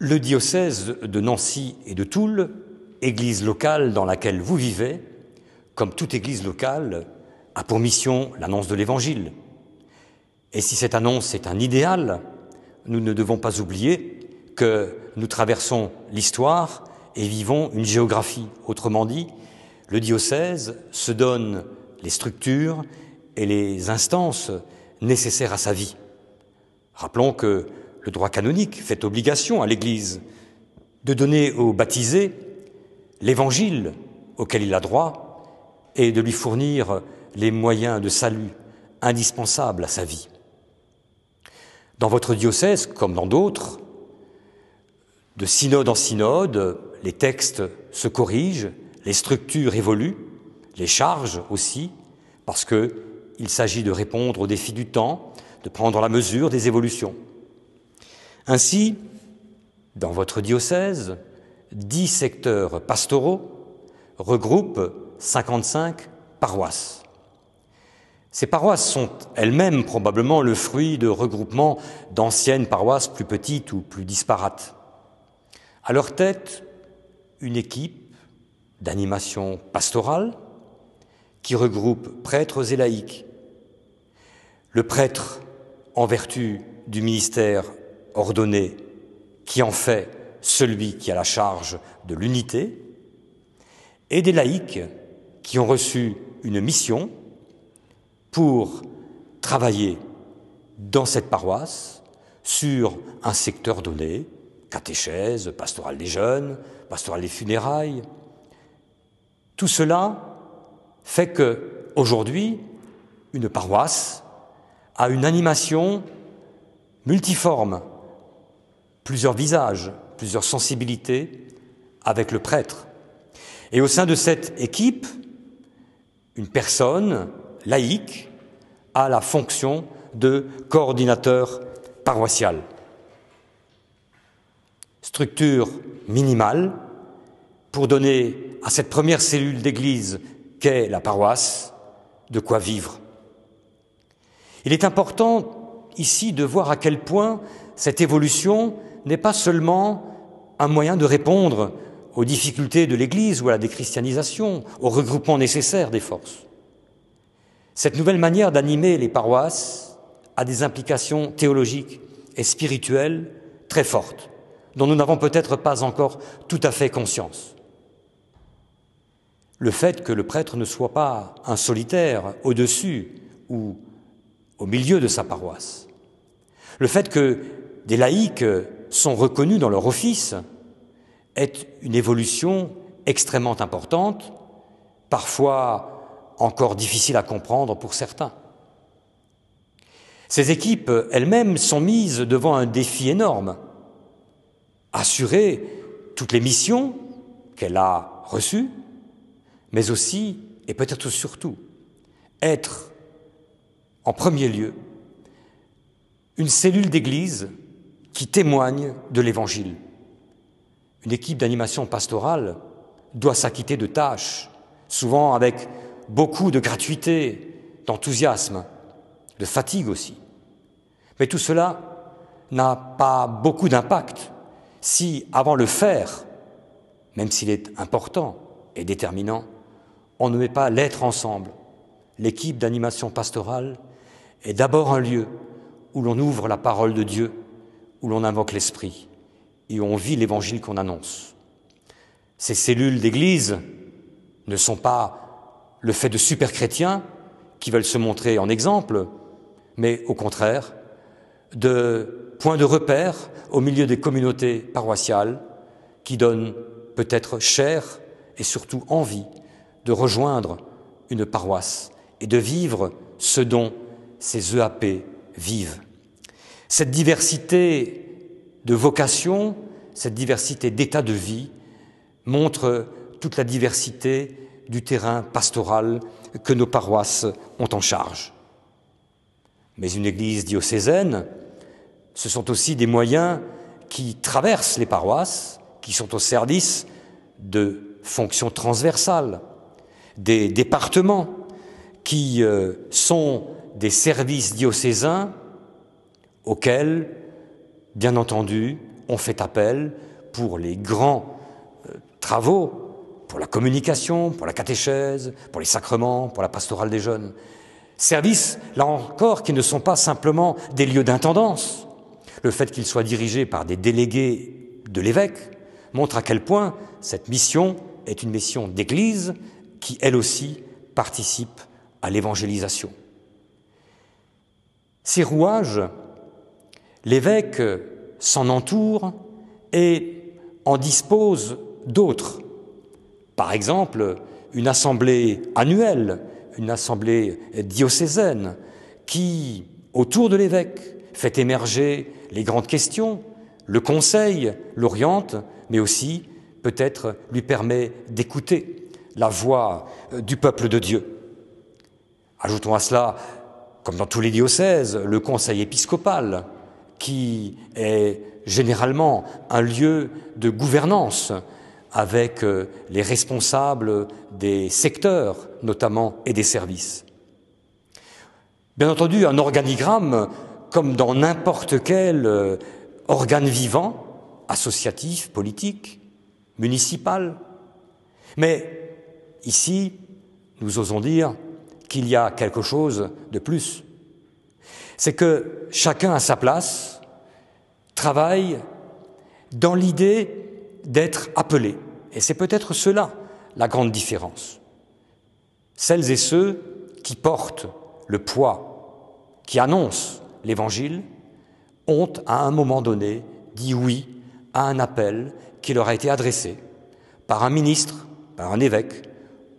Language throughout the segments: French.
Le diocèse de Nancy et de Toul, église locale dans laquelle vous vivez, comme toute église locale, a pour mission l'annonce de l'Évangile. Et si cette annonce est un idéal, nous ne devons pas oublier que nous traversons l'histoire et vivons une géographie. Autrement dit, le diocèse se donne les structures et les instances nécessaires à sa vie. Rappelons que le droit canonique fait obligation à l'Église de donner aux baptisés l'Évangile auquel il a droit et de lui fournir les moyens de salut indispensables à sa vie. Dans votre diocèse, comme dans d'autres, de synode en synode, les textes se corrigent, les structures évoluent, les charges aussi, parce qu'il s'agit de répondre aux défis du temps, de prendre la mesure des évolutions. Ainsi, dans votre diocèse, 10 secteurs pastoraux regroupent 55 paroisses. Ces paroisses sont elles-mêmes probablement le fruit de regroupements d'anciennes paroisses plus petites ou plus disparates. À leur tête, une équipe d'animation pastorale qui regroupe prêtres et laïcs. Le prêtre, en vertu du ministère ordonné, qui en fait celui qui a la charge de l'unité, et des laïcs qui ont reçu une mission pour travailler dans cette paroisse sur un secteur donné, catéchèse, pastorale des jeunes, pastorale des funérailles. Tout cela fait qu'aujourd'hui, une paroisse a une animation multiforme, plusieurs visages, plusieurs sensibilités avec le prêtre. Et au sein de cette équipe, une personne laïque a la fonction de coordinateur paroissial. Structure minimale pour donner à cette première cellule d'église qu'est la paroisse de quoi vivre. Il est important ici de voir à quel point cette évolution n'est pas seulement un moyen de répondre aux difficultés de l'Église ou à la déchristianisation, au regroupement nécessaire des forces. Cette nouvelle manière d'animer les paroisses a des implications théologiques et spirituelles très fortes, dont nous n'avons peut-être pas encore tout à fait conscience. Le fait que le prêtre ne soit pas un solitaire au-dessus ou au milieu de sa paroisse, le fait que des laïcs sont reconnus dans leur office est une évolution extrêmement importante, parfois encore difficile à comprendre pour certains. Ces équipes elles-mêmes sont mises devant un défi énorme, assurer toutes les missions qu'elle a reçues, mais aussi, et peut-être surtout, être en premier lieu une cellule d'église qui témoigne de l'Évangile. Une équipe d'animation pastorale doit s'acquitter de tâches, souvent avec beaucoup de gratuité, d'enthousiasme, de fatigue aussi. Mais tout cela n'a pas beaucoup d'impact si, avant le faire, même s'il est important et déterminant, on ne met pas l'être ensemble. L'équipe d'animation pastorale est d'abord un lieu où l'on ouvre la parole de Dieu, où l'on invoque l'Esprit et où on vit l'Évangile qu'on annonce. Ces cellules d'église ne sont pas le fait de super-chrétiens qui veulent se montrer en exemple, mais au contraire, de points de repère au milieu des communautés paroissiales qui donnent peut-être chair et surtout envie de rejoindre une paroisse et de vivre ce dont ces EAP vivent. Cette diversité de vocations, cette diversité d'états de vie montre toute la diversité du terrain pastoral que nos paroisses ont en charge. Mais une église diocésaine, ce sont aussi des moyens qui traversent les paroisses, qui sont au service de fonctions transversales, des départements qui sont des services diocésains auxquels, bien entendu, ont fait appel pour les grands travaux, pour la communication, pour la catéchèse, pour les sacrements, pour la pastorale des jeunes. Services, là encore, qui ne sont pas simplement des lieux d'intendance. Le fait qu'ils soient dirigés par des délégués de l'évêque montre à quel point cette mission est une mission d'Église qui, elle aussi, participe à l'évangélisation. Ces rouages, l'évêque s'en entoure et en dispose d'autres. Par exemple, une assemblée annuelle, une assemblée diocésaine qui, autour de l'évêque, fait émerger les grandes questions, le conseille, l'oriente, mais aussi peut-être lui permet d'écouter la voix du peuple de Dieu. Ajoutons à cela, comme dans tous les diocèses, le conseil épiscopal, qui est généralement un lieu de gouvernance avec les responsables des secteurs, notamment, et des services. Bien entendu, un organigramme, comme dans n'importe quel organe vivant, associatif, politique, municipal. Mais ici, nous osons dire qu'il y a quelque chose de plus. C'est que chacun à sa place travaille dans l'idée d'être appelé. Et c'est peut-être cela la grande différence. Celles et ceux qui portent le poids, qui annoncent l'Évangile, ont à un moment donné dit oui à un appel qui leur a été adressé par un ministre, par un évêque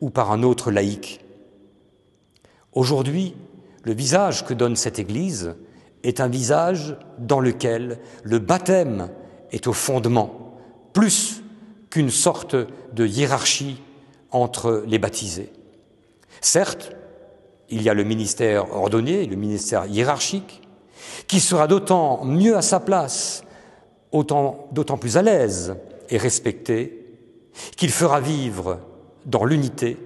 ou par un autre laïc. Aujourd'hui, le visage que donne cette Église est un visage dans lequel le baptême est au fondement, plus qu'une sorte de hiérarchie entre les baptisés. Certes, il y a le ministère ordonné, le ministère hiérarchique, qui sera d'autant mieux à sa place, d'autant plus à l'aise et respecté, qu'il fera vivre dans l'unité,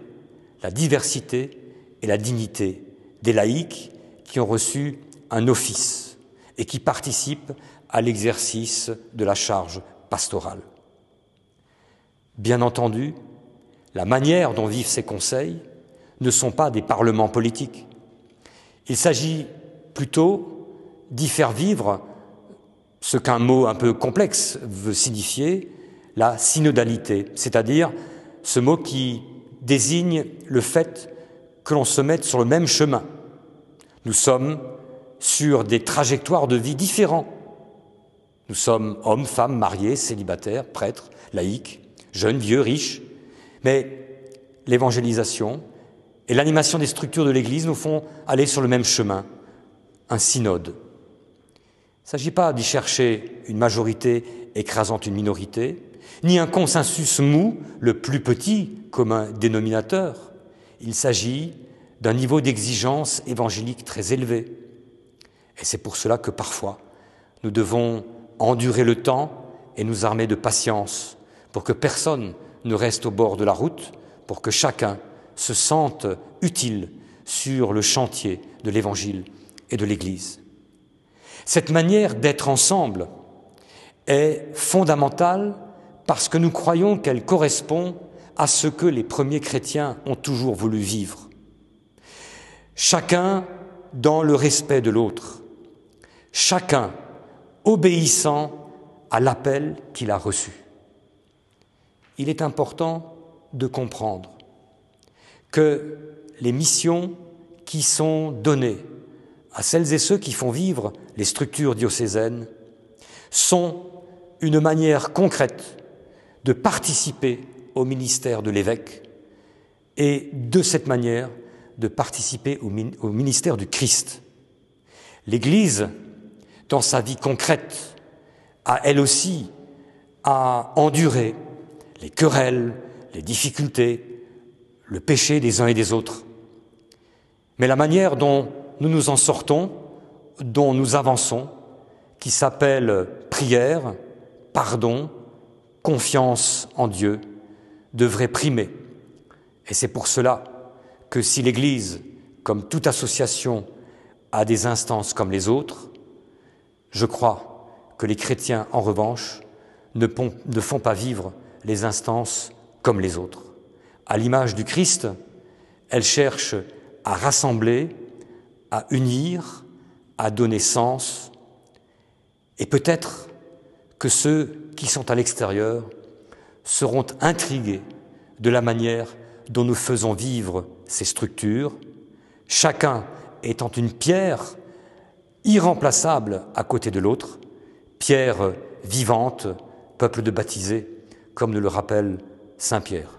la diversité et la dignité des laïcs qui ont reçu un office et qui participent à l'exercice de la charge pastorale. Bien entendu, la manière dont vivent ces conseils ne sont pas des parlements politiques. Il s'agit plutôt d'y faire vivre ce qu'un mot un peu complexe veut signifier, la synodalité, c'est-à-dire ce mot qui désigne le fait que l'on se mette sur le même chemin. Nous sommes sur des trajectoires de vie différentes. Nous sommes hommes, femmes, mariés, célibataires, prêtres, laïcs, jeunes, vieux, riches. Mais l'évangélisation et l'animation des structures de l'Église nous font aller sur le même chemin, un synode. Il ne s'agit pas d'y chercher une majorité écrasant une minorité, ni un consensus mou, le plus petit commun dénominateur. Il s'agit d'un niveau d'exigence évangélique très élevé. Et c'est pour cela que parfois, nous devons endurer le temps et nous armer de patience pour que personne ne reste au bord de la route, pour que chacun se sente utile sur le chantier de l'Évangile et de l'Église. Cette manière d'être ensemble est fondamentale parce que nous croyons qu'elle correspond à ce que les premiers chrétiens ont toujours voulu vivre. Chacun dans le respect de l'autre, chacun obéissant à l'appel qu'il a reçu. Il est important de comprendre que les missions qui sont données à celles et ceux qui font vivre les structures diocésaines sont une manière concrète de participer au ministère de l'évêque et de cette manière de participer au ministère du Christ. L'Église, dans sa vie concrète, a elle aussi à endurer les querelles, les difficultés, le péché des uns et des autres. Mais la manière dont nous nous en sortons, dont nous avançons, qui s'appelle prière, pardon, confiance en Dieu, devrait primer. Et c'est pour cela que si l'Église, comme toute association, a des instances comme les autres, je crois que les chrétiens, en revanche, ne font pas vivre les instances comme les autres. À l'image du Christ, elles cherchent à rassembler, à unir, à donner sens, et peut-être que ceux qui sont à l'extérieur seront intrigués de la manière dont nous faisons vivre ces structures, chacun étant une pierre irremplaçable à côté de l'autre, pierre vivante, peuple de baptisés, comme nous le rappelle saint Pierre.